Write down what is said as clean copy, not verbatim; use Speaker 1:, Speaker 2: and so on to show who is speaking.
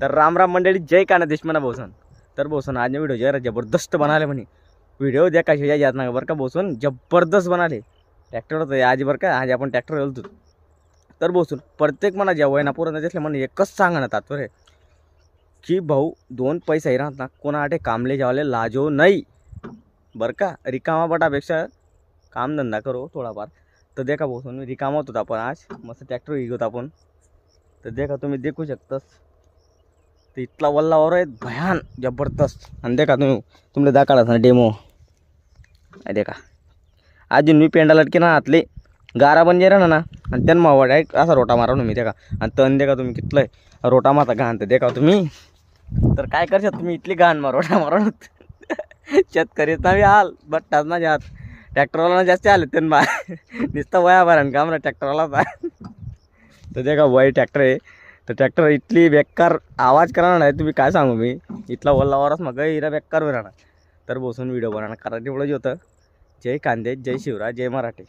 Speaker 1: तर राम राम मंडळी, जय काना देशमाना बोसन. तर बोसन आज व्हिडिओ जरा जबरदस्त बनाले म्हणे. व्हिडिओ द्या कशी यात ना बरं का बोसून जबरदस्त बनाले. ट्रॅक्टर होतं आज बरं का, आज आपण ट्रॅक्टर घालतो. तर बोसून प्रत्येक मना जेव्हा ना पोरांना दिसले म्हणे एकच सांगा ना तात्पर्य की भाऊ 2 पैसे राहत ना कोणासाठी कामले जेवाले लाजो नाही बरं का. रिकामा बटापेक्षा कामधंदा करो थोडाफार. तर देखा बोसून रिकामा होतो आपण आज मस्त ट्रॅक्टर घेतो आपण. तर देखा तुम्ही देखू शकतास ते इतला वल्लावर आहे भयान जबरदस्त. आणि देखा तुम्ही दाखवला डेमो आहे देखा. अजून मी पेंडा लटके ना आतले गारा बन ना आणि त्यांना मावड आहे असा रोटा मारा मी देखा. आणि तण देखा तुम्ही कितलंय रोटा माता घाण तर देखा तुम्ही. तर काय करशात तुम्ही इथली घाण मार रोटा मारून शेतकरीच ना बी हाल बट्टाच ना जात ट्रॅक्टरवाला जास्त आले त्यांना नुसतं वया भरण काम ना ट्रॅक्टरवाला. तर देखा वय ट्रॅक्टर आहे. तर ट्रॅक्टर इतली बेकार आवाज करा नाही तुम्ही काय सांगू मी. इथला वल्लावरच मग इरा बेकार राहणार. तर बसून व्हिडिओ बनवणार कारण तेवढं जे होतं. जय कांदे, जय शिवराज, जय मराठी.